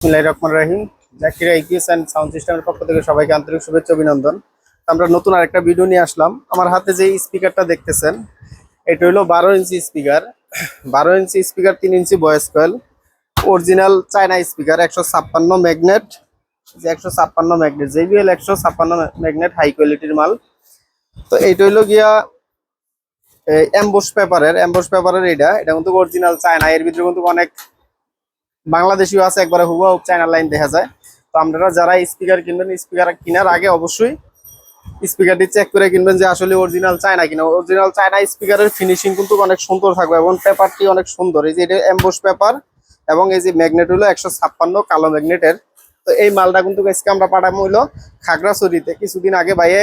বিসমিল্লাহির রহমানির রহিম। Zakir আইকিউএস and sound সিস্টেমের পক্ষ থেকে সবাইকে আন্তরিক শুভেচ্ছা অভিনন্দন। আমরা নতুন আরেকটা ভিডিও নিয়ে আসলাম। আমার হাতে যে স্পিকারটা দেখতেছেন এটা হলো 12 inch speaker. 12 inch speaker, 3 inch voice coil, original China speaker, 156 magnet, যে 156 ম্যাগনেট, JBL 156 ম্যাগনেট, হাই কোয়ালিটির মাল। তো এইটা হইলো গিয়া এমবোস পেপারের এটা কিন্তু অরিজিনাল চায়না। এর ভিতরে কিন্তু অনেক বাংলাদেশিও আছে, একবারে হুবহু চায়না লাইন দেখা যায়। তো আপনারা যারা স্পিকার কিনবেন, স্পিকার কেনার আগে অবশ্যই স্পিকারটি চেক করে কিনবেন যে আসলে অরিজিনাল চায়না কিনা। অরিজিনাল চায়না স্পিকারের ফিনিশিং কিন্তু অনেক সুন্দর থাকবে এবং পেপারটি অনেক সুন্দর। এই যে এটা এমবোস পেপার এবং এই যে ম্যাগনেট হলো 156 কালো ম্যাগনেটের। তো এই মালটা কিন্তু আজকে আমরা পাঠাবো হইলো খাগড়াছড়িতে। কিছুদিন আগে ভাইয়ে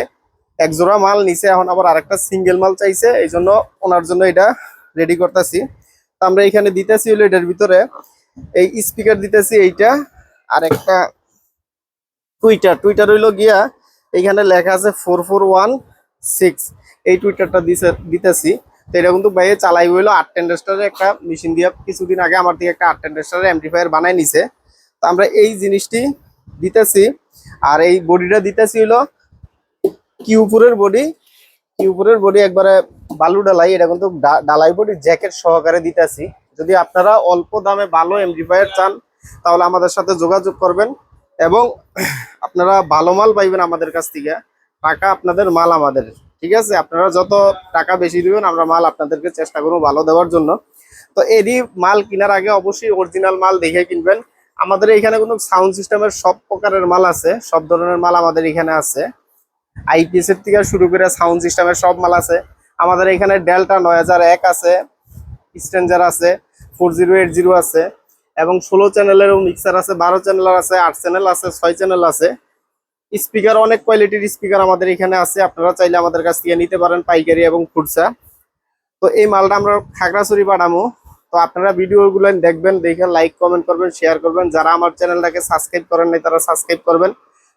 এক জোড়া মাল নিছে, এখন আবার আরেকটা সিঙ্গেল মাল চাইছে, এই জন্য ওনার জন্য এটা রেডি করতেছি। তো আমরা এখানে দিতেছি হলো এটার ভিতরে এই স্পিকার দিতেছি এইটা, আর একটা টুইটার হইলো গিয়া এইখানে লেখা আছে 4416। এই টুইটারটা দিতেছি। তো এটা কিন্তু ভাইয়ে চালাই হইলো 8 10 একটা মেশিন দিয়ে। কিছুদিন আগে আমার থেকে একটা 8 10 অ্যাম্পলিফায়ার বানাই নিছে। তো আমরা এই জিনিসটি দিতেছি। আর এই বডিটা দিতেছি হইলো কিউপুরের বডি একবারে বালু ডালাই। এটা কিন্তু ডালাই বডি জ্যাকেট সহকারে দিতেছি। যদি আপনারা অল্প দামে ভালো এমপ্লিফায়ার চান তাহলে আমাদের সাথে যোগাযোগ করবেন এবং আপনারা ভালো মাল পাইবেন আমাদের কাছ থেকে। টাকা আপনাদের, মাল আমাদের। ঠিক আছে, আপনারা যত টাকা বেশি দিবেন আমরা মাল আপনাদেরকে চেষ্টা করবো ভালো দেওয়ার জন্য। তো এরই মাল কেনার আগে অবশ্যই অরিজিনাল মাল দেখে কিনবেন। আমাদের এখানে কিন্তু সাউন্ড সিস্টেমের সব প্রকারের মাল আছে, সব ধরনের মাল আমাদের এখানে আছে। আইপিএস এর থেকে শুরু করে সাউন্ড সিস্টেমের সব মাল আছে আমাদের এখানে। ডেল্টা 9001 আছে, স্ট্রেঞ্জার আছে, 4080 আছে এবং 16 চ্যানেলেরও মিক্সার আছে, 12 চ্যানেলের আছে, 8 চ্যানেল আছে, 6 চ্যানেল আছে। স্পিকার অনেক কোয়ালিটির স্পিকার আমাদের এখানে আছে, আপনারা চাইলে আমাদের কাছ থেকে নিতে পারেন পাইকারি এবং খুচরা। তো এই মালটা আমরা খাগড়াছড়ি পাঠাবো। তো আপনারা ভিডিওগুলো দেখবেন, দেখে লাইক কমেন্ট করবেন, শেয়ার করবেন। যারা আমার চ্যানেলটাকে সাবস্ক্রাইব করেন নাই তারা সাবস্ক্রাইব করবেন।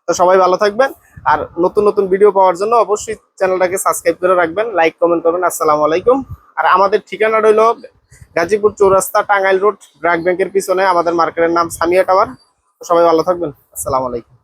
তো সবাই ভালো থাকবেন। আর নতুন নতুন ভিডিও পাওয়ার জন্য অবশ্যই চ্যানেলটাকে সাবস্ক্রাইব করে রাখবেন, লাইক কমেন্ট করবেন। আসসালামু আলাইকুম। আর আমাদের ঠিকানা রইল গাজীপুর চৌরাস্তা, টাঙ্গাইল রোড, ব্র্যাক ব্যাংকের পিছনে। আমাদের মার্কেটের নাম সামিয়া টাওয়ার। তো সবাই ভালো থাকবেন। আসসালামু আলাইকুম।